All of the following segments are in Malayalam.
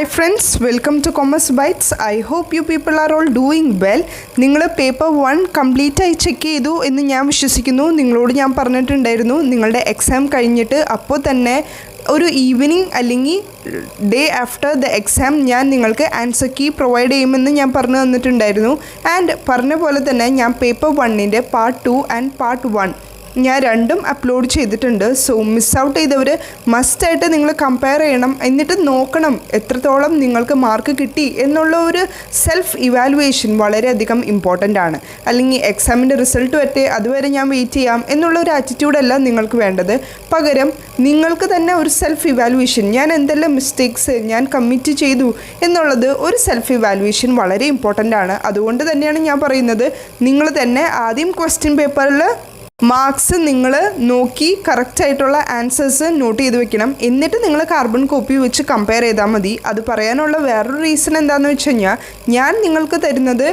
Hi friends, welcome to Commerce Bytes. I hope you people are all doing well. നിങ്ങൾ പേപ്പർ 1 കംപ്ലീറ്റ് ആയി ചെക്ക് ചെയ്തു എന്ന് ഞാൻ വിശ്വസിക്കുന്നു. നിങ്ങളോട് ഞാൻ പറഞ്ഞിട്ടുണ്ടായിരുന്നു നിങ്ങളുടെ എക്സാം കഴിഞ്ഞിട്ട് അപ്പോൾ തന്നെ ഒരു ഈവനിങ് അല്ലെങ്കിൽ ഡേ ആഫ്റ്റർ ദ എക്സാം ഞാൻ നിങ്ങൾക്ക് ആൻസർ കീ പ്രൊവൈഡ് ചെയ്യുമെന്ന് ഞാൻ പറഞ്ഞു തന്നിട്ടുണ്ടായിരുന്നു. ആൻഡ് പറഞ്ഞ പോലെ തന്നെ ഞാൻ പേപ്പർ 1ൻ്റെ പാർട്ട് 2 ആൻഡ് പാർട്ട് 1 ഞാൻ രണ്ടും അപ്ലോഡ് ചെയ്തിട്ടുണ്ട്. സോ മിസ് ഔട്ട് ചെയ്തവർ മസ്റ്റായിട്ട് നിങ്ങൾ കമ്പയർ ചെയ്യണം, എന്നിട്ട് നോക്കണം എത്രത്തോളം നിങ്ങൾക്ക് മാർക്ക് കിട്ടി എന്നുള്ള ഒരു സെൽഫ് ഇവാലുവേഷൻ വളരെയധികം ഇമ്പോർട്ടൻ്റ് ആണ്. അല്ലെങ്കിൽ എക്സാമിൻ്റെ റിസൾട്ട് വരട്ടെ അതുവരെ ഞാൻ വെയിറ്റ് ചെയ്യാം എന്നുള്ള ഒരു ആറ്റിറ്റ്യൂഡല്ല നിങ്ങൾക്ക് വേണ്ടത്. പകരം നിങ്ങൾക്ക് തന്നെ ഒരു സെൽഫ് ഇവാലുവേഷൻ, ഞാൻ എന്തെല്ലാം മിസ്റ്റേക്സ് ഞാൻ കമ്മിറ്റ് ചെയ്തു എന്നുള്ളത് ഒരു സെൽഫ് ഇവാലുവേഷൻ വളരെ ഇമ്പോർട്ടൻ്റ് ആണ്. അതുകൊണ്ട് തന്നെയാണ് ഞാൻ പറയുന്നത് നിങ്ങൾ തന്നെ ആദ്യം ക്വസ്റ്റ്യൻ പേപ്പറിൽ മാർക്സ് നിങ്ങൾ നോക്കി കറക്റ്റായിട്ടുള്ള ആൻസേഴ്സ് നോട്ട് ചെയ്ത് വെക്കണം. എന്നിട്ട് നിങ്ങൾ കാർബൺ കോപ്പി വെച്ച് കമ്പയർ ചെയ്താൽ മതി. അത് പറയാനുള്ള വേറൊരു റീസൺ എന്താണെന്ന് വെച്ച് കഴിഞ്ഞാൽ ഞാൻ നിങ്ങൾക്ക് തരുന്നത്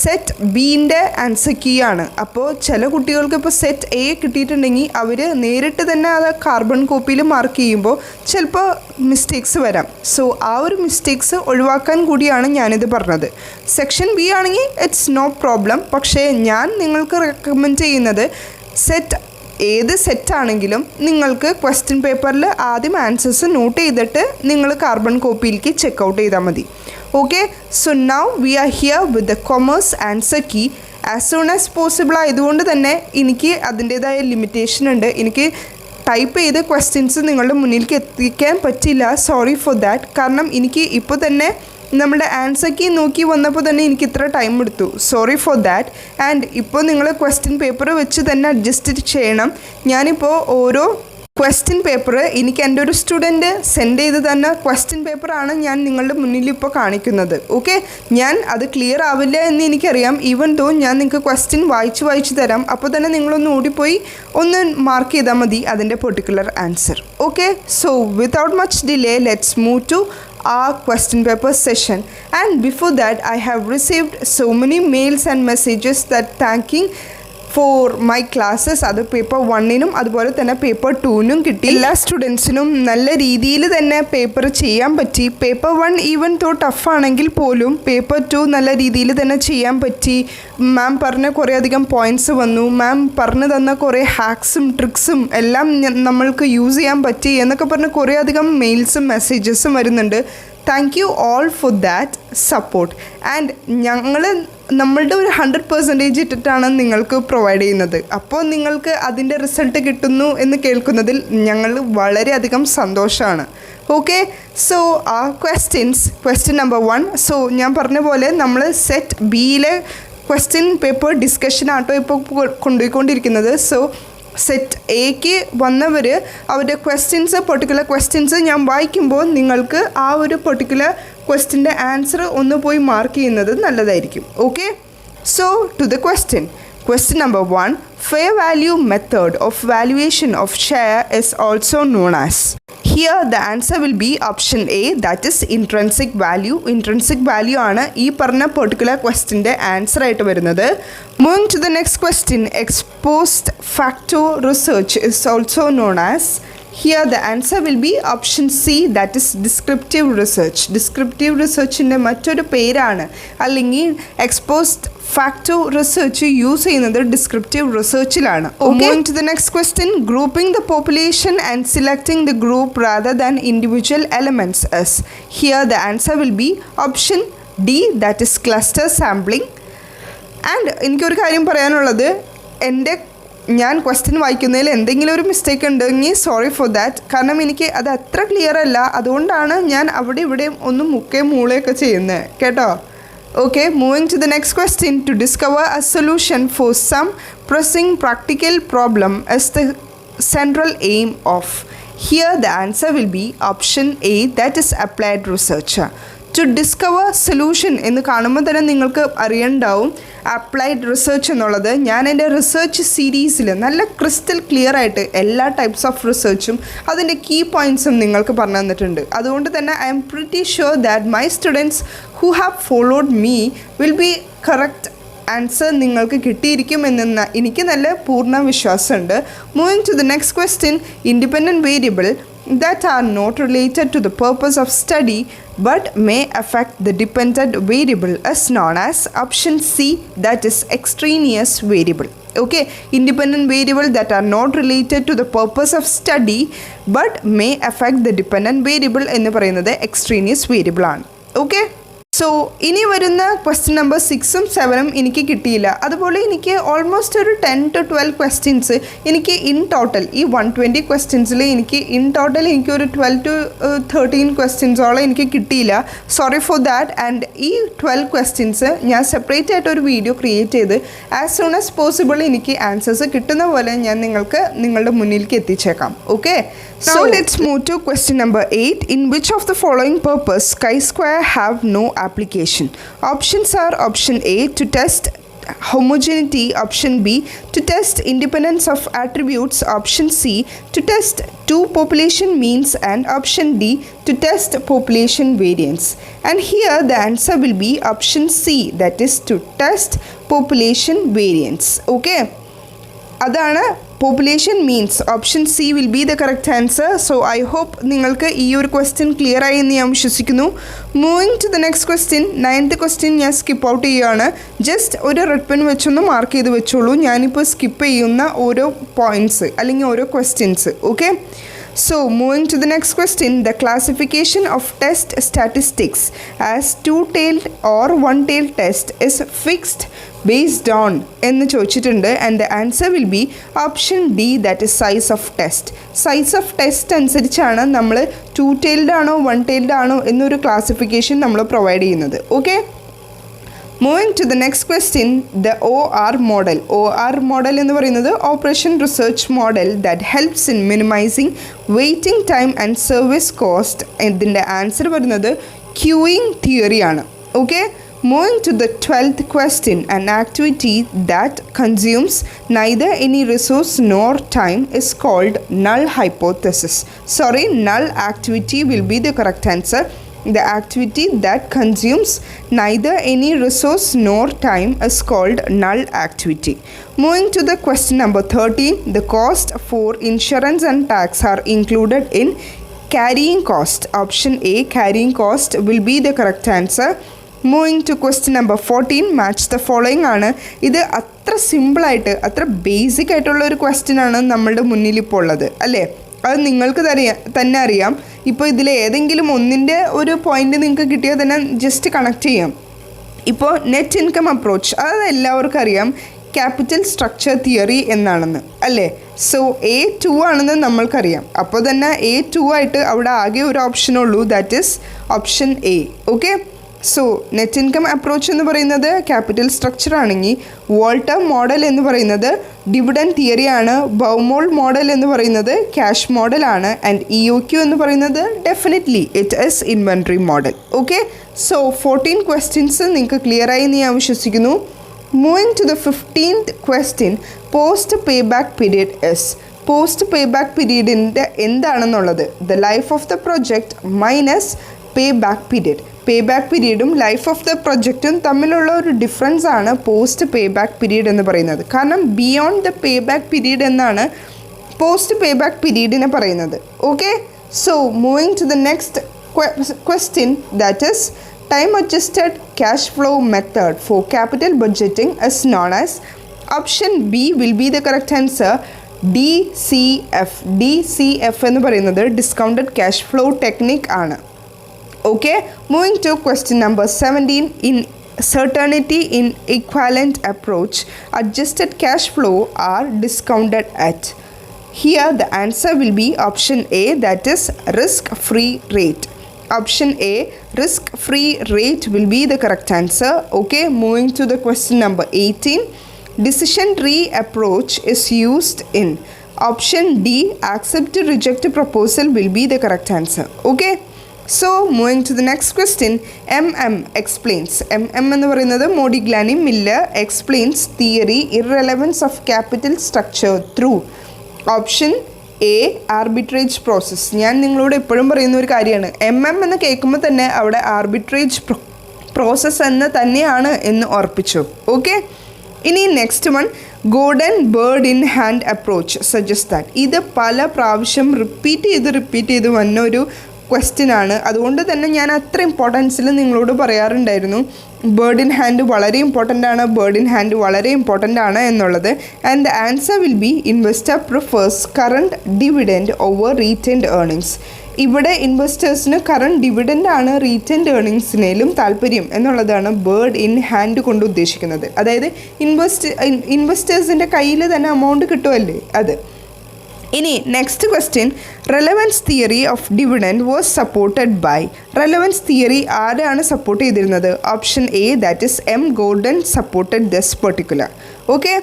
സെറ്റ് ബീൻ്റെ ആൻസർ കീ ആണ്. അപ്പോൾ ചില കുട്ടികൾക്ക് ഇപ്പോൾ സെറ്റ് എ കിട്ടിയിട്ടുണ്ടെങ്കിൽ അവർ നേരിട്ട് തന്നെ അത് കാർബൺ കോപ്പിയിൽ മാർക്ക് ചെയ്യുമ്പോൾ ചിലപ്പോൾ മിസ്റ്റേക്സ് വരാം. സോ ആ ഒരു മിസ്റ്റേക്സ് ഒഴിവാക്കാൻ കൂടിയാണ് ഞാനിത് പറഞ്ഞത്. സെക്ഷൻ ബി ആണെങ്കിൽ ഇറ്റ്സ് നോ പ്രോബ്ലം. പക്ഷേ ഞാൻ നിങ്ങൾക്ക് റെക്കമെൻഡ് ചെയ്യുന്നത് ഏത് സെറ്റാണെങ്കിലും നിങ്ങൾക്ക് ക്വസ്റ്റ്യൻ പേപ്പറിൽ ആദ്യം ആൻസേഴ്സ് നോട്ട് ചെയ്തിട്ട് നിങ്ങൾ കാർബൺ കോപ്പിയിലേക്ക് ചെക്കൗട്ട് ചെയ്താൽ മതി. Okay, so now we are here with the commerce answer key as soon as possible ആയതുകൊണ്ട് തന്നെ എനിക്ക് അതിൻ്റേതായ ലിമിറ്റേഷൻ ഉണ്ട്. എനിക്ക് ടൈപ്പ് ചെയ്ത് ക്വസ്റ്റ്യൻസ് നിങ്ങളുടെ മുന്നിലേക്ക് എത്തിക്കാൻ പറ്റില്ല. Sorry for that. കാരണം എനിക്ക് ഇപ്പോൾ തന്നെ നമ്മുടെ ആൻസർ കീ നോക്കി വന്നപ്പോൾ തന്നെ എനിക്ക് ഇത്ര ടൈം എടുത്തു. Sorry for that. ആൻഡ് ഇപ്പോൾ നിങ്ങൾ ക്വസ്റ്റ്യൻ പേപ്പർ വെച്ച് തന്നെ അഡ്ജസ്റ്റ് ചെയ്യണം. ഞാനിപ്പോൾ ഓരോ ക്വസ്റ്റ്യൻ പേപ്പർ എനിക്ക് എൻ്റെ ഒരു സ്റ്റുഡൻറ്റ് സെൻഡ് ചെയ്ത് തന്നെ ക്വസ്റ്റ്യൻ പേപ്പറാണ് ഞാൻ നിങ്ങളുടെ മുന്നിൽ ഇപ്പോൾ കാണിക്കുന്നത്. ഓക്കെ, ഞാൻ അത് ക്ലിയർ ആവില്ല എന്ന് എനിക്കറിയാം. ഈവൻ ദോ ഞാൻ നിങ്ങൾക്ക് ക്വസ്റ്റ്യൻ വായിച്ച് തരാം. അപ്പോൾ തന്നെ നിങ്ങളൊന്ന് ഓടിപ്പോയി ഒന്ന് മാർക്ക് ചെയ്താൽ മതി അതിൻ്റെ particular answer. Okay, so without much delay let's move to our question paper session. And before that I have received so many mails and messages that thanking for my classes. അത് പേപ്പർ 1നും അതുപോലെ തന്നെ പേപ്പർ 2നും കിട്ടി. എല്ലാ സ്റ്റുഡൻസിനും നല്ല രീതിയിൽ തന്നെ പേപ്പർ ചെയ്യാൻ പറ്റി. പേപ്പർ 1 ഈവൻ തോ ടഫാണെങ്കിൽ പോലും പേപ്പർ 2 നല്ല രീതിയിൽ തന്നെ ചെയ്യാൻ പറ്റി. മാം പറഞ്ഞ കുറേ അധികം പോയിൻറ്റ്സ് വന്നു. മാം പറഞ്ഞു തന്ന കുറേ ഹാക്സും ട്രിക്സും എല്ലാം നമ്മൾക്ക് യൂസ് ചെയ്യാൻ പറ്റി എന്നൊക്കെ പറഞ്ഞ് കുറേ അധികം മെയിൽസും മെസ്സേജസും വരുന്നുണ്ട്. Thank you all for that support. And ഞങ്ങൾ നമ്മളുടെ ഒരു 100% ഇട്ടിട്ടാണ് നിങ്ങൾക്ക് പ്രൊവൈഡ് ചെയ്യുന്നത്. അപ്പോൾ നിങ്ങൾക്ക് അതിൻ്റെ റിസൾട്ട് കിട്ടുന്നു എന്ന് കേൾക്കുന്നതിൽ ഞങ്ങൾ വളരെയധികം സന്തോഷമാണ്. ഓക്കെ, സോ ആ ക്വസ്റ്റ്യൻ നമ്പർ 1. സോ ഞാൻ പറഞ്ഞ പോലെ നമ്മൾ സെറ്റ് ബിയിലെ ക്വസ്റ്റ്യൻ പേപ്പർ ഡിസ്കഷൻ ആട്ടോ ഇപ്പോൾ കൊണ്ടുപോയിക്കൊണ്ടിരിക്കുന്നത്. സോ സെറ്റ് എക്ക് വന്നവർ അവരുടെ പെർട്ടിക്കുലർ ക്വസ്റ്റ്യൻസ് ഞാൻ വായിക്കുമ്പോൾ നിങ്ങൾക്ക് ആ ഒരു പെർട്ടിക്കുലർ ക്വസ്റ്റ്യൻ്റെ ആൻസർ ഒന്ന് പോയി മാർക്ക് ചെയ്യുന്നത് നല്ലതായിരിക്കും. Okay, so to the question number 1. Fair value method of valuation of share is also known as. Here the answer will be option A, that is intrinsic value. Intrinsic value ആണ് ഈ പറഞ്ഞ പെർട്ടിക്കുലർ ക്വസ്റ്റ്യൻ്റെ ആൻസർ ആയിട്ട് വരുന്നത്. Moving to the next question, ex post facto research is also known as. Here the answer will be option C, that is descriptive research. Descriptive researchൻ്റെ മറ്റൊരു പേരാണ്, അല്ലെങ്കിൽ X post facto research use ചെയ്യുന്നത് descriptive റിസർച്ചിലാണ്. Moving to the next question, grouping the population and selecting the group rather than individual elements is. Here the answer will be option D, that is cluster sampling. And എനിക്കൊരു കാര്യം പറയാനുള്ളത്, ഞാൻ ക്വസ്റ്റ്യൻ വായിക്കുന്നതിൽ എന്തെങ്കിലും ഒരു മിസ്റ്റേക്ക് ഉണ്ടെങ്കിൽ സോറി ഫോർ ദാറ്റ്. കാരണം എനിക്ക് അത് അത്ര ക്ലിയർ അല്ല, അതുകൊണ്ടാണ് ഞാൻ അവിടെ ഇവിടെയും ഒന്ന് മൂളയൊക്കെ ചെയ്യുന്നത് കേട്ടോ. Okay, moving to the next question. To discover a solution for some pressing practical problem is the central aim of. Here the answer will be option A, that is applied research. To discover solution എന്ന് കാണുമ്പോൾ തന്നെ നിങ്ങൾക്ക് അറിയണ്ടാവും അപ്ലൈഡ് റിസർച്ച് എന്നുള്ളത്. ഞാൻ എൻ്റെ റിസർച്ച് സീരീസിൽ നല്ല ക്രിസ്റ്റൽ ക്ലിയർ ആയിട്ട് എല്ലാ ടൈപ്സ് ഓഫ് റിസർച്ചും അതിൻ്റെ കീ പോയിൻറ്റ്സും നിങ്ങൾക്ക് പറഞ്ഞു തന്നിട്ടുണ്ട്. അതുകൊണ്ട് തന്നെ I'm pretty sure that my students who have followed me will be correct answer നിങ്ങൾക്ക് കിട്ടിയിരിക്കുമെന്ന് എനിക്ക് നല്ല പൂർണ്ണ വിശ്വാസമുണ്ട്. Moving to the next question, independent variable that are not related to the purpose of study but may affect the dependent variable is known as option C, that is extraneous variable. Okay, independent variable that are not related to the purpose of study but may affect the dependent variable എന്ന് പറയുന്നത് extraneous variable ആണ്. Okay, സോ ഇനി വരുന്ന ക്വസ്റ്റ്യൻ നമ്പർ 6ഉം 7ഉം എനിക്ക് കിട്ടിയില്ല. അതുപോലെ എനിക്ക് ഓൾമോസ്റ്റ് ഒരു 10 to 12 ക്വസ്റ്റ്യൻസ് എനിക്ക് ഇൻ ടോട്ടൽ ഈ 120 ക്വസ്റ്റ്യൻസിൽ എനിക്ക് ഇൻ ടോട്ടൽ എനിക്കൊരു 12 to 13 ക്വസ്റ്റ്യൻസോളം എനിക്ക് കിട്ടിയില്ല. Sorry for that. ആൻഡ് ഈ 12 ക്വസ്റ്റ്യൻസ് ഞാൻ സെപ്പറേറ്റ് ആയിട്ട് ഒരു വീഡിയോ ക്രിയേറ്റ് ചെയ്ത് ആസ് സൂൺ ആസ് പോസിബിൾ എനിക്ക് ആൻസേഴ്സ് കിട്ടുന്ന പോലെ ഞാൻ നിങ്ങൾക്ക് നിങ്ങളുടെ മുന്നിലേക്ക് എത്തിച്ചേക്കാം. Okay, now let's move to question number 8. In which of the following purpose chi-square have no application? Options are option A, to test homogeneity, option B, to test independence of attributes, option C, to test two population means, and option D, to test population variance. And here the answer will be option C, that is to test population variance. Okay, അതാണ് population means. Option C will be the correct answer. So I hope നിങ്ങൾക്ക് ഈ ഒരു ക്വസ്റ്റ്യൻ ക്ലിയർ ആയി എന്ന് ഞാൻ വിശ്വസിക്കുന്നു. Moving to the next question, 9th question ഞാൻ സ്കിപ്പ് ഔട്ട് ചെയ്യുകയാണ്. ജസ്റ്റ് ഒരു റെഡ് പെൻ വെച്ചൊന്ന് മാർക്ക് ചെയ്ത് വെച്ചോളൂ. ഞാനിപ്പോൾ സ്കിപ്പ് ചെയ്യുന്ന ഓരോ പോയിൻറ്റ്സ് അല്ലെങ്കിൽ ഓരോ questions. Okay, so moving to the next question, the classification of test statistics as two-tailed or one-tailed test is fixed based on എന്ന് ചോദിച്ചിട്ടുണ്ട്. And the answer will be option D, that is size of test. Size of test അനുസരിച്ചാണ് നമ്മൾ ടു ടൈൽഡ് ആണോ വൺ ടൈൽഡ് ആണോ എന്നൊരു ക്ലാസിഫിക്കേഷൻ നമ്മൾ പ്രൊവൈഡ് ചെയ്യുന്നത്. Okay, moving to the next question, the OR model. OR model എന്ന് പറയുന്നത് operation research model that helps in minimizing waiting time and service cost. ഇതിൻ്റെ ആൻസർ വരുന്നത് ക്യൂയിങ് തിയറിയാണ്. Okay, moving to the 12th question, an activity that consumes neither any resource nor time is called null hypothesis. Sorry, null activity will be the correct answer. The activity that consumes neither any resource nor time is called null activity. Moving to the question number 13, the cost for insurance and tax are included in carrying cost. Option A, carrying cost will be the correct answer. Moving to question number 14, match the following ആണ്. ഇത് അത്ര സിമ്പിളായിട്ട് അത്ര ബേസിക് ആയിട്ടുള്ള ഒരു ക്വസ്റ്റ്യൻ ആണ് നമ്മളുടെ മുന്നിൽ ഇപ്പോൾ ഉള്ളത്, അല്ലേ? അത് നിങ്ങൾക്ക് തന്നെ അറിയാം. ഇപ്പോൾ ഇതിൽ ഏതെങ്കിലും ഒന്നിൻ്റെ ഒരു പോയിന്റ് നിങ്ങൾക്ക് കിട്ടിയാൽ തന്നെ ജസ്റ്റ് കണക്ട് ചെയ്യാം. ഇപ്പോൾ നെറ്റ് ഇൻകം അപ്രോച്ച്, അത് എല്ലാവർക്കും അറിയാം ക്യാപിറ്റൽ സ്ട്രക്ചർ തിയറി എന്നാണെന്ന്, അല്ലേ? സോ A2 ആണെന്ന് നമ്മൾക്കറിയാം. അപ്പോൾ തന്നെ A2 ആയിട്ട് അവിടെ ആകെ ഒരു ഓപ്ഷനുള്ളൂ, that is option A. Okay, so net income approach എന്ന് പറയുന്നത് ക്യാപിറ്റൽ സ്ട്രക്ചർ ആണെങ്കിൽ വോൾട്ടർ മോഡൽ എന്ന് പറയുന്നത് ഡിവിഡൻഡ് തിയറിയാണ്. ബൗമോൾ മോഡൽ എന്ന് പറയുന്നത് ക്യാഷ് മോഡലാണ്. ആൻഡ് EOQ എന്ന് പറയുന്നത് definitely it is inventory model. Okay, so 14 questions നിങ്ങൾക്ക് ക്ലിയർ ആയി എന്ന് ഞാൻ വിശ്വസിക്കുന്നു. Moving to the 15th question, post pay back period is. Post pay back പീരീഡിൻ്റെ എന്താണെന്നുള്ളത് the life of the project minus pay back period. Pay back പീരീഡും ലൈഫ് ഓഫ് ദ പ്രൊജക്റ്റും തമ്മിലുള്ള ഒരു ഡിഫറൻസ് ആണ് പോസ്റ്റ് പേ ബാക്ക് പീരീഡ് എന്ന് പറയുന്നത്. കാരണം beyond the pay back period എന്നാണ് പോസ്റ്റ് പേ ബാക്ക് പീരീഡിനെ പറയുന്നത്. Okay, so moving to the next question, that is time adjusted cash flow method for capital budgeting is known as. Option B will be the correct answer, DCF. DCF എന്ന് പറയുന്നത് ഡിസ്കൗണ്ടഡ് ക്യാഷ് ഫ്ലോ ടെക്നിക് ആണ്. Okay, moving to question number 17, in certainty in equivalent approach, adjusted cash flow are discounted at. Here the answer will be option A, that is risk-free rate. Option A, risk-free rate will be the correct answer. Okay, moving to the question number 18, decision tree approach is used in. Option D, accept to reject a proposal will be the correct answer. Okay, so moving to the next question, explains. എന്ന് പറയുന്നത് Modigliani Miller explains theory irrelevance of capital structure through. Option A, arbitrage process. ഞാൻ നിങ്ങളോട് എപ്പോഴും പറയുന്ന ഒരു കാര്യമാണ്, എന്ന് കേൾക്കുമ്പോൾ തന്നെ അവിടെ ആർബിട്രേജ് പ്രോസസ്സ് എന്ന് തന്നെയാണ് എന്ന് ഓർപ്പിച്ചു. ഓക്കെ, ഇനി next one golden bird in hand approach suggest that. ഇത് പല പ്രാവശ്യം റിപ്പീറ്റ് ചെയ്ത് വന്ന ഒരു ക്വസ്റ്റ്യൻ ആണ്. അതുകൊണ്ട് തന്നെ ഞാൻ അത്ര ഇമ്പോർട്ടൻസിൽ നിങ്ങളോട് പറയാറുണ്ടായിരുന്നു ബേർഡ് ഇൻ ഹാൻഡ് വളരെ ഇമ്പോർട്ടൻ്റ് ആണ് എന്നുള്ളത്. And the answer will be investor prefers current dividend over retained earnings. ഇവിടെ ഇൻവെസ്റ്റേഴ്സിന് കറണ്ട് ഡിവിഡൻ്റ് ആണ് റീറ്റെൻഡ് ഏർണിങ്സിനേലും താല്പര്യം എന്നുള്ളതാണ് ബേർഡ് ഇൻ ഹാൻഡ് കൊണ്ട് ഉദ്ദേശിക്കുന്നത്. അതായത് ഇൻവെസ്റ്റേഴ്സിൻ്റെ കയ്യിൽ തന്നെ എമൗണ്ട് കിട്ടുമല്ലേ അത്. ഇനി next question, relevance theory of dividend was supported by. Relevance theory ആരാണ് സപ്പോർട്ട് ചെയ്തിരുന്നത്? Option A, that is M Gordon supported this particular. Okay,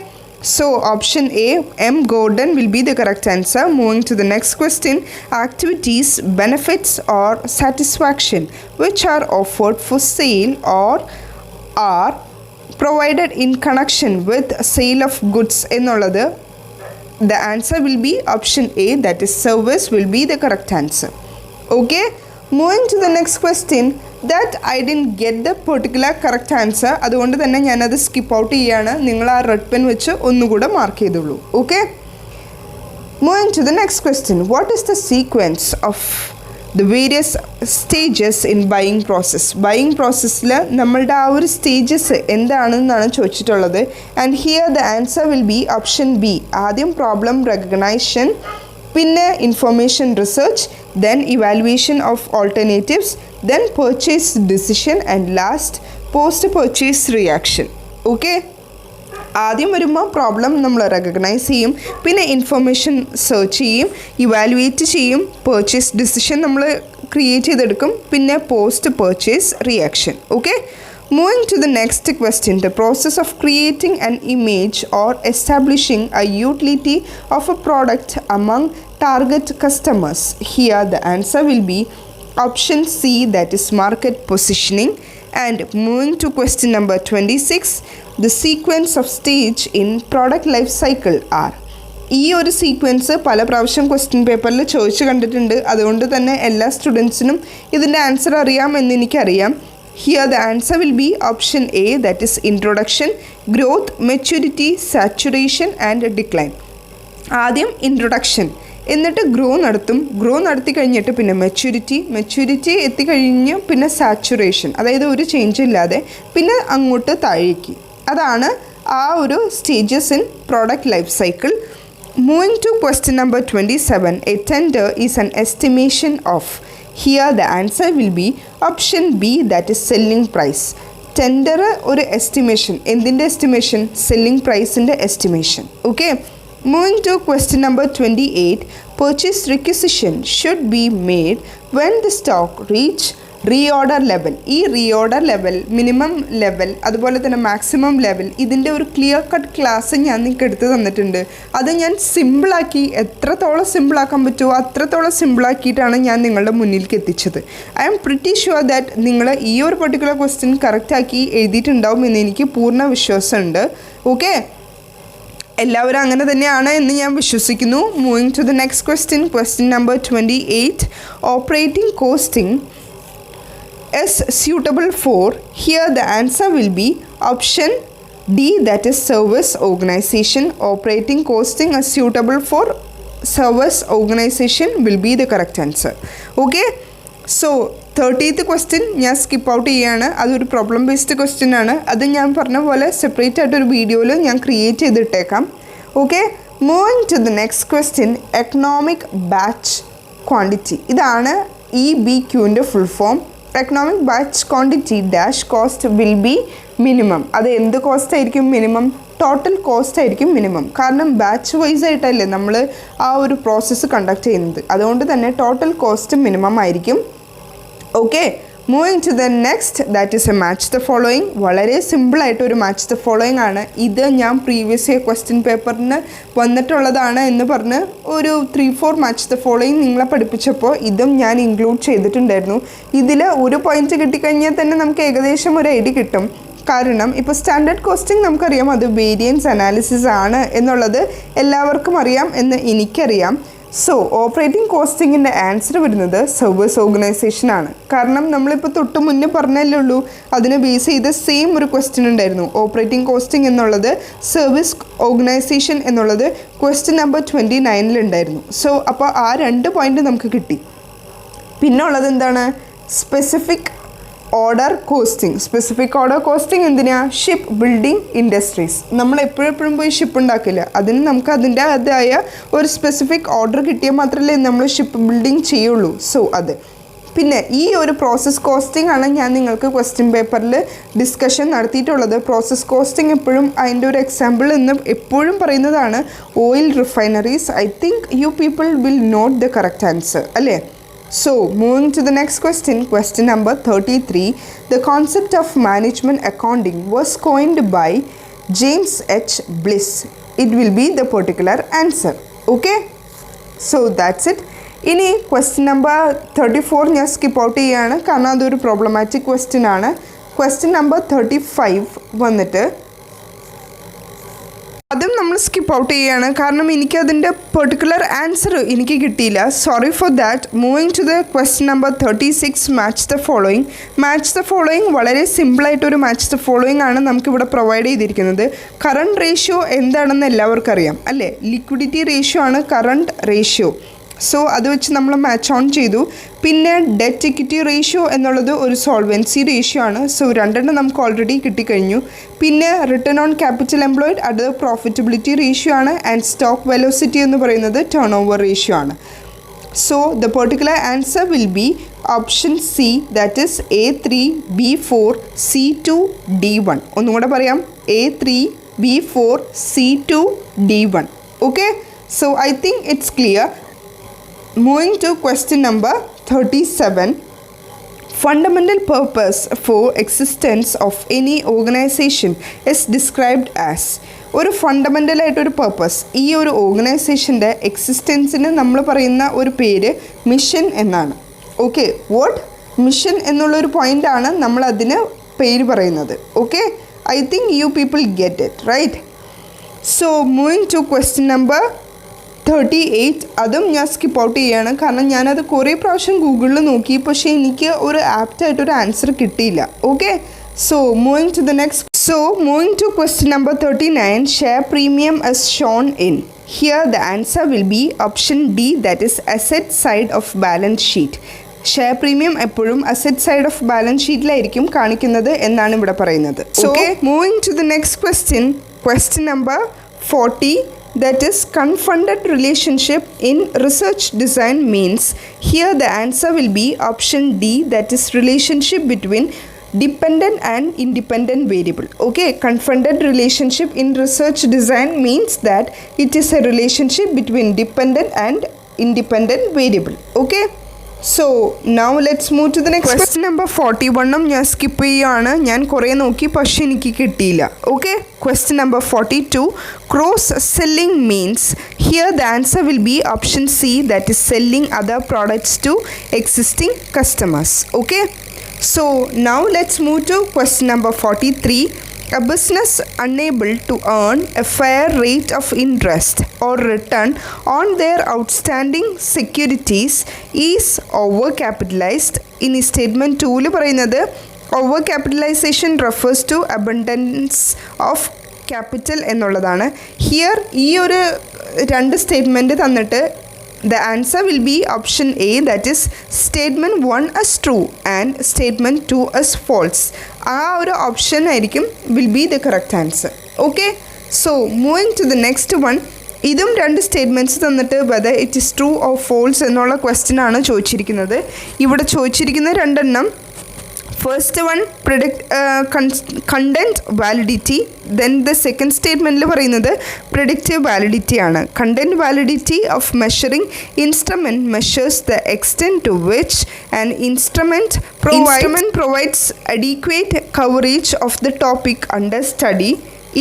so option A, M Gordon will be the correct answer. Moving to the next question, activities, benefits or satisfaction which are offered for sale or are provided in connection with sale of goods എന്നുള്ളത് the answer will be option A, that is service will be the correct answer. Okay, moving to the next question, that I didn't get the particular correct answer, അതുകൊണ്ട് തന്നെ ഞാനത് സ്കിപ്പ് ഔട്ട് ചെയ്യാണ്. നിങ്ങൾ ആ റെഡ് പെൻ വെച്ച് ഒന്നുകൂടെ മാർക്ക് ചെയ്തോളൂ. Okay, moving to the next question, what is the sequence of the various stages in buying process. Buying പ്രോസസ്സിൽ നമ്മളുടെ ആ ഒരു സ്റ്റേജസ് എന്താണെന്നാണ് ചോദിച്ചിട്ടുള്ളത്. And here the answer will be option B. ആദ്യം പ്രോബ്ലം റെക്കഗ്നൈഷൻ, പിന്നെ information research, then evaluation of alternatives, then purchase decision and last post purchase reaction. Okay, ആദ്യം വരുമ്പോൾ പ്രോബ്ലം നമ്മൾ റെക്കഗ്നൈസ് ചെയ്യും, പിന്നെ ഇൻഫർമേഷൻ സെർച്ച് ചെയ്യും, ഇവാലുവേറ്റ് ചെയ്യും, പർച്ചേസ് ഡിസിഷൻ നമ്മൾ ക്രിയേറ്റ് ചെയ്തെടുക്കും, പിന്നെ post purchase reaction. Okay, moving to the next question, the process of creating an image or establishing a utility of a product among target customers. Here the answer will be option C, that is market positioning. And moving to question number 26, the sequence of stage in product life cycle are. ഈ ഒരു സീക്വൻസ് പല പ്രാവശ്യം ക്വസ്റ്റ്യൻ പേപ്പറിൽ ചോദിച്ചു കണ്ടിട്ടുണ്ട്. അതുകൊണ്ട് തന്നെ എല്ലാ സ്റ്റുഡൻസിനും ഇതിൻ്റെ ആൻസർ അറിയാമെന്ന് എനിക്കറിയാം. Here the answer will be option A, that is introduction, growth, maturity, saturation and decline. ആദ്യം ഇൻട്രൊഡക്ഷൻ, എന്നിട്ട് ഗ്രോ നടത്തി കഴിഞ്ഞിട്ട് പിന്നെ മെച്യൂരിറ്റി എത്തിക്കഴിഞ്ഞ് പിന്നെ സാച്ചുറേഷൻ, അതായത് ഒരു ചേഞ്ച് ഇല്ലാതെ പിന്നെ അങ്ങോട്ട് താഴേക്ക്. അതാണ് ആ ഒരു stages in product life cycle. Moving to question number 27, a tender is an estimation of. Here the answer will be option B, that is selling price. Tender ഒരു എസ്റ്റിമേഷൻ, എന്തിൻ്റെ എസ്റ്റിമേഷൻ? സെല്ലിംഗ് പ്രൈസിൻ്റെ estimation. Okay, moving to question number 28, purchase requisition should be made when the stock reach reorder level. ഈ reorder level, മിനിമം ലെവൽ, അതുപോലെ തന്നെ മാക്സിമം ലെവൽ, ഇതിൻ്റെ ഒരു ക്ലിയർ കട്ട് ക്ലാസ് ഞാൻ നിങ്ങൾക്ക് എടുത്ത് തന്നിട്ടുണ്ട്. അത് ഞാൻ സിമ്പിളാക്കി, എത്രത്തോളം സിമ്പിളാക്കാൻ പറ്റുമോ അത്രത്തോളം സിമ്പിളാക്കിയിട്ടാണ് ഞാൻ നിങ്ങളുടെ മുന്നിലേക്ക് എത്തിച്ചത്. I am pretty sure that നിങ്ങൾ ഈ ഒരു പെർട്ടിക്കുലർ ക്വസ്റ്റ്യൻ കറക്റ്റാക്കി എഴുതിയിട്ടുണ്ടാവും എന്ന് എനിക്ക് പൂർണ്ണ വിശ്വാസമുണ്ട്. ഓക്കെ, എല്ലാവരും അങ്ങനെ തന്നെയാണ് എന്ന് ഞാൻ വിശ്വസിക്കുന്നു. Moving to the next question, question number 28, operating costing is suitable for. Here the answer will be option D, that is service organization. Operating costing is suitable for service organization will be the correct answer. Okay, so 30th question ഞാൻ സ്കിപ്പ് ഔട്ട് ചെയ്യാണ്. അതൊരു പ്രോബ്ലം ബേസ്ഡ് ക്വസ്റ്റ്യൻ ആണ്. അത് ഞാൻ പറഞ്ഞ പോലെ സെപ്പറേറ്റ് ആയിട്ടൊരു വീഡിയോയിൽ ഞാൻ ക്രിയേറ്റ് ചെയ്തിട്ടേക്കാം. Okay, moving to the next question, economic batch quantity. ഇതാണ് EBQൻ്റെ full form. Economic batch quantity dash cost will be minimum. അത് എന്ത് കോസ്റ്റ് ആയിരിക്കും മിനിമം? ടോട്ടൽ കോസ്റ്റ് ആയിരിക്കും മിനിമം. കാരണം ബാച്ച് വൈസ് ആയിട്ടല്ലേ നമ്മൾ ആ ഒരു പ്രോസസ്സ് കണ്ടക്ട് ചെയ്യുന്നത്. അതുകൊണ്ട് തന്നെ ടോട്ടൽ കോസ്റ്റ് മിനിമം ആയിരിക്കും. Okay, moving to the next, that is a match the following. വളരെ സിമ്പിളായിട്ടൊരു മാച്ച് ദ ഫോളോയിങ് ആണ്. ഇത് ഞാൻ പ്രീവിയസ് ഇയർ ക്വസ്റ്റ്യൻ പേപ്പറിന് വന്നിട്ടുള്ളതാണ് എന്ന് പറഞ്ഞ് ഒരു 3-4 മാച്ച് ദ ഫോളോയിങ് നിങ്ങളെ പഠിപ്പിച്ചപ്പോൾ ഇതും ഞാൻ ഇൻക്ലൂഡ് ചെയ്തിട്ടുണ്ടായിരുന്നു. ഇതിൽ ഒരു പോയിന്റ് കിട്ടിക്കഴിഞ്ഞാൽ തന്നെ നമുക്ക് ഏകദേശം ഒരു ഐഡിയ കിട്ടും. കാരണം ഇപ്പോൾ സ്റ്റാൻഡേർഡ് കോസ്റ്റിംഗ് നമുക്കറിയാം, അത് വേരിയൻസ് അനാലിസിസ് ആണ് എന്നുള്ളത് എല്ലാവർക്കും അറിയാം എന്ന് എനിക്കറിയാം. സോ ഓപ്പറേറ്റിംഗ് കോസ്റ്റിങ്ങിൻ്റെ ആൻസർ വരുന്നത് സർവീസ് ഓർഗനൈസേഷൻ ആണ്. കാരണം നമ്മളിപ്പോൾ തൊട്ട് മുന്നേ പറഞ്ഞല്ലേ ഉള്ളൂ, അതിനെ ബേസ് ചെയ്ത് സെയിം ഒരു ക്വസ്റ്റ്യൻ ഉണ്ടായിരുന്നു. ഓപ്പറേറ്റിംഗ് കോസ്റ്റിംഗ് എന്നുള്ളത് സർവീസ് ഓർഗനൈസേഷൻ എന്നുള്ളത് ക്വസ്റ്റ്യൻ നമ്പർ 29 ഉണ്ടായിരുന്നു. സോ അപ്പോൾ ആ 2 പോയിന്റ് നമുക്ക് കിട്ടി. പിന്നെ ഉള്ളത് എന്താണ്? Specific order costing. Specific order costing എന്തിനാ? Ship building industries. നമ്മൾ എപ്പോഴും പോയി ഷിപ്പ് ഉണ്ടാക്കില്ല, അതിന് നമുക്ക് അതിൻ്റെതായ ഒരു സ്പെസിഫിക് ഓർഡർ കിട്ടിയാൽ മാത്രമല്ലേ നമ്മൾ ഷിപ്പ് ബിൽഡിംഗ് ചെയ്യുള്ളൂ. സോ അത്. പിന്നെ ഈ ഒരു പ്രോസസ് കോസ്റ്റിംഗ് ആണ് ഞാൻ നിങ്ങൾക്ക് ക്വസ്റ്റ്യൻ പേപ്പറിൽ ഡിസ്കഷൻ നടത്തിയിട്ടുള്ളത്. പ്രോസസ് കോസ്റ്റിംഗ് എപ്പോഴും അതിൻ്റെ ഒരു എക്സാമ്പിൾ എന്ന് എപ്പോഴും പറയുന്നതാണ് oil refineries. I think you people will not the correct answer അല്ലേ? So, moving to the next question, question number 33. The concept of management accounting was coined by James H. Bliss. It will be the particular answer. Okay? So, that's it. ഇനി ക്വസ്റ്റ്യൻ നമ്പർ 34 ഞാൻ സ്കിപ്പ് ഔട്ട് ചെയ്യുകയാണ്, കാരണം അതൊരു പ്രോബ്ലമാറ്റിക് ക്വസ്റ്റ്യൻ ആണ്. ക്വസ്റ്റ്യൻ നമ്പർ 35 വന്നിട്ട് അതും നമ്മൾ സ്കിപ്പ് ഔട്ട് ചെയ്യുകയാണ്, കാരണം എനിക്കതിൻ്റെ പെർട്ടിക്കുലർ ആൻസർ എനിക്ക് കിട്ടിയില്ല. Sorry for that. Moving to the question number 36, match the following. Match the following വളരെ സിമ്പിളായിട്ടൊരു മാച്ച് ദ ഫോളോയിങ് ആണ് നമുക്കിവിടെ പ്രൊവൈഡ് ചെയ്തിരിക്കുന്നത്. കറണ്ട് റേഷ്യോ എന്താണെന്ന് എല്ലാവർക്കും അറിയാം അല്ലേ? ലിക്വിഡിറ്റി റേഷ്യോ ആണ് കറണ്ട് റേഷ്യോ. സോ അത് വെച്ച് നമ്മൾ മാച്ച് ഓൺ ചെയ്തു. പിന്നെ ഡെറ്റ് ഇക്വിറ്റി റേഷ്യോ എന്നുള്ളത് ഒരു സോൾവൻസി റേഷ്യോ ആണ്. സോ രണ്ടെണ്ണം നമുക്ക് ഓൾറെഡി കിട്ടിക്കഴിഞ്ഞു. പിന്നെ റിട്ടേൺ ഓൺ ക്യാപിറ്റൽ എംപ്ലോയിഡ് അത് പ്രോഫിറ്റബിലിറ്റി റേഷ്യോ ആണ്. ആൻഡ് സ്റ്റോക്ക് വെലോസിറ്റി എന്ന് പറയുന്നത് ടേൺ ഓവർ റേഷ്യോ ആണ്. So the particular answer will be option C, that is A3, B4, C2, D1. ഒന്നും കൂടെ പറയാം, A3, B4, C2, D1. Okay, so I think it's clear. Moving to question number 37. Fundamental purpose for existence of any organization is described as. ഒരു ഫണ്ടമെൻ്റൽ ആയിട്ടൊരു പേർപ്പസ്, ഈ ഒരു ഓർഗനൈസേഷൻ്റെ എക്സിസ്റ്റൻസിന് നമ്മൾ പറയുന്ന ഒരു പേര് മിഷൻ എന്നാണ്. ഓക്കെ, വാട്ട് മിഷൻ എന്നുള്ളൊരു പോയിൻ്റാണ് നമ്മൾ അതിന് പേര് പറയുന്നത്. Okay, I think you people get it right. So moving to question number 38. അതും ഞാൻ സ്കിപ്പ് ഔട്ട് ചെയ്യുകയാണ്, കാരണം ഞാനത് കുറേ പ്രാവശ്യം ഗൂഗിളിൽ നോക്കി, പക്ഷേ എനിക്ക് ഒരു ആപ്റ്റായിട്ടൊരു ആൻസർ കിട്ടിയില്ല. Okay, so moving to the next. So moving to question number 39. Share premium is shown in. Here the answer will be option D, that is asset side of balance sheet. Share premium എപ്പോഴും അസറ്റ് സൈഡ് ഓഫ് ബാലൻസ് ഷീറ്റിലായിരിക്കും കാണിക്കുന്നത് എന്നാണ് ഇവിടെ പറയുന്നത്. Okay, moving to the next question. Question number 40. That is confounded relationship in research design means. Here the answer will be option D, that is relationship between dependent and independent variable. Okay, confounded relationship in research design means that it is a relationship between dependent and independent variable. Okay, so now let's move to the next question. Number 41 ഞാൻ സ്കിപ്പ് ചെയ്യുകയാണ്. ഞാൻ കുറേ നോക്കി, പക്ഷേ എനിക്ക് കിട്ടിയില്ല. Okay, question number 42. Cross selling means. Here the answer will be option C, that is selling other products to existing customers. Okay, so now let's move to question number 43. A business unable to earn a fair rate of interest or return on their outstanding securities is overcapitalized. ഇനി സ്റ്റേറ്റ്മെൻറ്റ് 2 പറയുന്നത് over capitalisation refers to abundance of capital എന്നുള്ളതാണ്. ഹിയർ ഈ ഒരു 2 സ്റ്റേറ്റ്മെൻറ്റ് തന്നിട്ട് the answer will be option A, that is statement 1 as true and statement 2 as false. ആ ഒരു ഓപ്ഷൻ ആയിരിക്കും will be the correct answer. Okay, so moving to the next one. ഇതും 2 സ്റ്റേറ്റ്മെൻറ്റ്സ് തന്നിട്ട് whether it is true or false എന്നുള്ള ക്വസ്റ്റ്യൻ ആണ് ചോദിച്ചിരിക്കുന്നത്. ഇവിടെ ചോദിച്ചിരിക്കുന്ന 2 എണ്ണം. First one content validity, then the second സ്റ്റേറ്റ്മെൻറ്റിൽ പറയുന്നത് പ്രിഡിക്റ്റീവ് വാലിഡിറ്റി ആണ്. Content validity of measuring instrument measures the extent to which an instrument provides adequate coverage of the topic under study.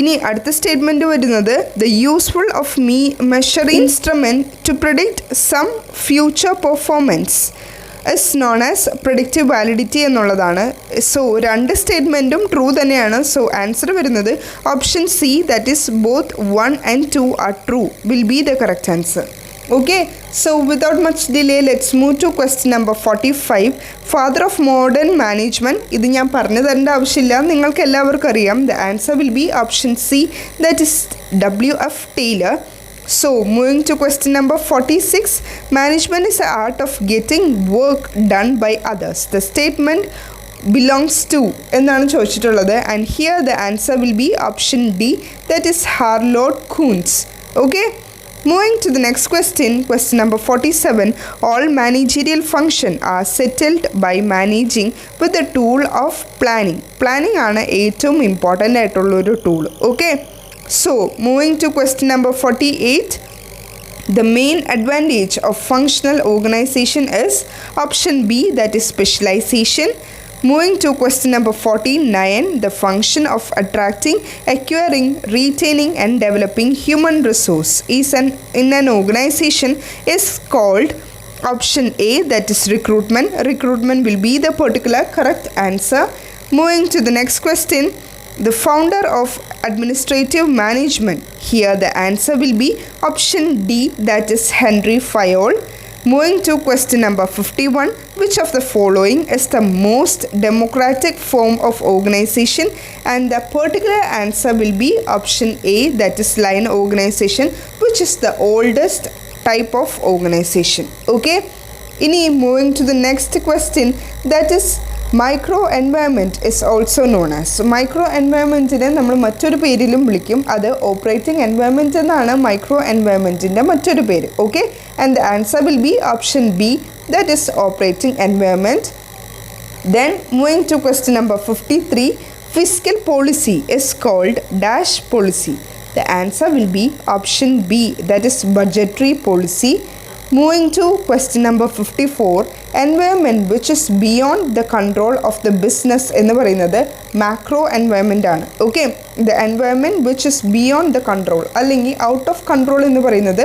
ഇനി അടുത്ത സ്റ്റേറ്റ്മെൻറ്റ് വരുന്നത് the useful of measuring instrument to predict some future performance is known as predictive validity എന്നുള്ളതാണ്. സോ 2 സ്റ്റേറ്റ്മെൻറ്റും ട്രൂ തന്നെയാണ്. സോ ആൻസർ വരുന്നത് option C, that is both 1 and 2 are true, will be the correct answer. Okay, so without much delay, let's move to question number 45. Father of modern management. ഇത് ഞാൻ പറഞ്ഞു തരേണ്ട ആവശ്യമില്ല, നിങ്ങൾക്ക് എല്ലാവർക്കും അറിയാം. The answer will be option C, that is W.F. Taylor. So moving to question number 46. Management is the art of getting work done by others. The statement belongs to എന്നാണ് ചോദിച്ചിട്ടുള്ളത്. And here the answer will be option D, that is Harold Kuntz. Okay. Moving to the next question, question number 47. All managerial functions are settled by managing with the tool of planning. Planning ആണ് ഏറ്റവും ഇമ്പോർട്ടൻ്റ് ആയിട്ടുള്ളൊരു tool. Okay, so moving to question number 48. The main advantage of functional organization is option B, that is specialization. Moving to question number 49, the function of attracting, acquiring, retaining and developing human resource in an organization is called option A, that is recruitment. Recruitment will be the particular correct answer. Moving to the next question, the founder of administrative management. Here the answer will be option D, that is Henry Fayol. Moving to question number 51. Which of the following is the most democratic form of organization? And the particular answer will be option A, that is line organization, which is the oldest type of organization. Okay. Ini moving to the next question, that is micro environment is also known as. Micro environmentനെ നമ്മൾ മറ്റൊരു പേരിലും വിളിക്കും. അത് ഓപ്പറേറ്റിംഗ് എൻവയറമെൻറ്റ് എന്നാണ് മൈക്രോ എൻവയറമെൻറ്റിൻ്റെ മറ്റൊരു പേര്. Okay, and the answer will be option B, that is operating environment. Then moving to question number 53. Fiscal policy is called dash policy. The answer will be option B, that is budgetary policy. Moving to question number 54. Environment which is beyond the control of the business എന്ന് പറയുന്നത് മാക്രോ എൻവയറമെൻ്റ് ആണ്. Okay, the environment which is beyond the control അല്ലെങ്കിൽ ഔട്ട് ഓഫ് കൺട്രോൾ എന്ന് പറയുന്നത്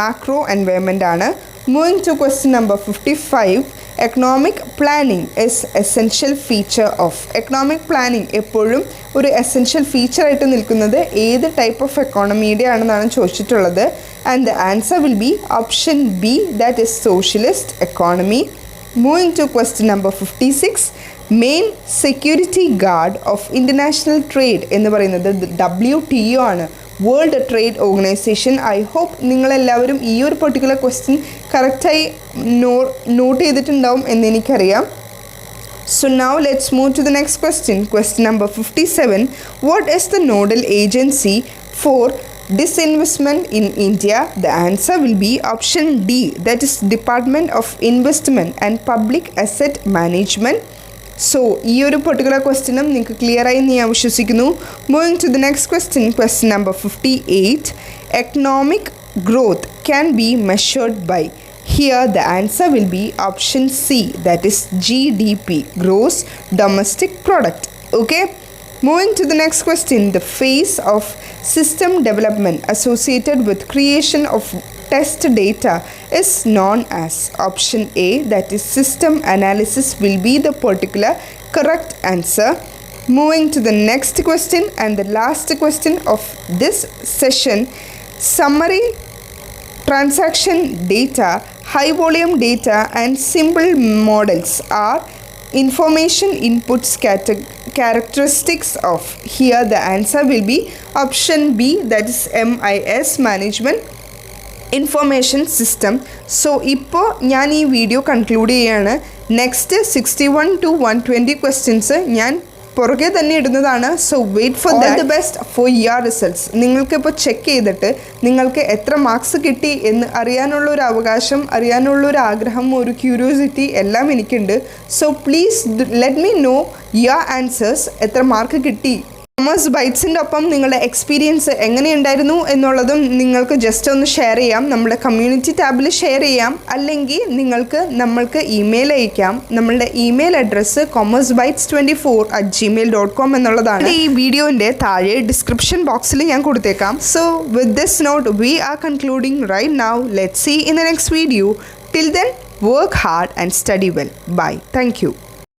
മാക്രോ എൻവയറമെൻ്റ് ആണ്. Moving to question number 55. Economic planning is essential feature of. Economic planning എപ്പോഴും ഒരു എസെൻഷ്യൽ ഫീച്ചർ ആയിട്ട് നിൽക്കുന്നത് ഏത് ടൈപ്പ് ഓഫ് എക്കോണമിയുടെ ആണെന്നാണ് ചോദിച്ചിട്ടുള്ളത്. And the answer will be option B, that is socialist economy. Moving to question number 56. Main security guard of international trade എന്ന് പറയുന്നത് WTO ആണ്, world trade organisation. I hope നിങ്ങളെല്ലാവരും ഈ ഒരു പെർട്ടിക്കുലർ ക്വസ്റ്റ്യൻ കറക്റ്റായി നോട്ട് ചെയ്തിട്ടുണ്ടാവും എന്ന് എനിക്കറിയാം. So now let's move to the next question. Question number 57. What is the nodal agency for disinvestment in India? The answer will be option D, that is Department of Investment and Public Asset Management. So ഈ ഒരു പെർട്ടിക്കുലർ ക്വസ്റ്റ്യനും നിങ്ങൾക്ക് ക്ലിയർ ആയി ഞാൻ വിശ്വസിക്കുന്നു. Moving to the next question, question number 58. Economic growth can be measured by. Here the answer will be option C, that is GDP, gross domestic product. Okay. Moving to the next question, the phase of system development associated with creation of test data is known as option A, that is system analysis will be the particular correct answer. Moving to the next question and the last question of this session, summary transaction data, high volume data and simple models are information inputs characteristics of. Here the answer will be option B, that is MIS, management information system. So ഇപ്പോൾ ഞാൻ ഈ വീഡിയോ കൺക്ലൂഡ് ചെയ്യാണ്. നെക്സ്റ്റ് 61 to 120 ക്വസ്റ്റ്യൻസ് ഞാൻ പുറകെ തന്നെ ഇടുന്നതാണ്. So wait for the best for your results. നിങ്ങൾക്കിപ്പോൾ ചെക്ക് ചെയ്തിട്ട് നിങ്ങൾക്ക് എത്ര മാർക്സ് കിട്ടി എന്ന് അറിയാനുള്ളൊരു അവകാശം, അറിയാനുള്ളൊരു ആഗ്രഹം, ഒരു ക്യൂരിയോസിറ്റി എല്ലാം എനിക്കുണ്ട്. So please let me no your answers, എത്ര മാർക്ക് കിട്ടി. കൊമേഴ്സ് ബൈറ്റ്സിൻ്റെ ഒപ്പം നിങ്ങളുടെ എക്സ്പീരിയൻസ് എങ്ങനെയുണ്ടായിരുന്നു എന്നുള്ളതും നിങ്ങൾക്ക് ജസ്റ്റ് ഒന്ന് ഷെയർ ചെയ്യാം. നമ്മുടെ കമ്മ്യൂണിറ്റി ടാബിൽ ഷെയർ ചെയ്യാം, അല്ലെങ്കിൽ നമ്മൾക്ക് ഇമെയിൽ അയക്കാം. നമ്മളുടെ ഇമെയിൽ അഡ്രസ്സ് commercebitez24@gmail.com എന്നുള്ളതാണ്. ഈ വീഡിയോൻ്റെ താഴെ ഡിസ്ക്രിപ്ഷൻ ബോക്സിൽ ഞാൻ കൊടുത്തേക്കാം. So with this note we are concluding right now. Let's see in the next video. Till then, work hard and study well. Bye. Thank you.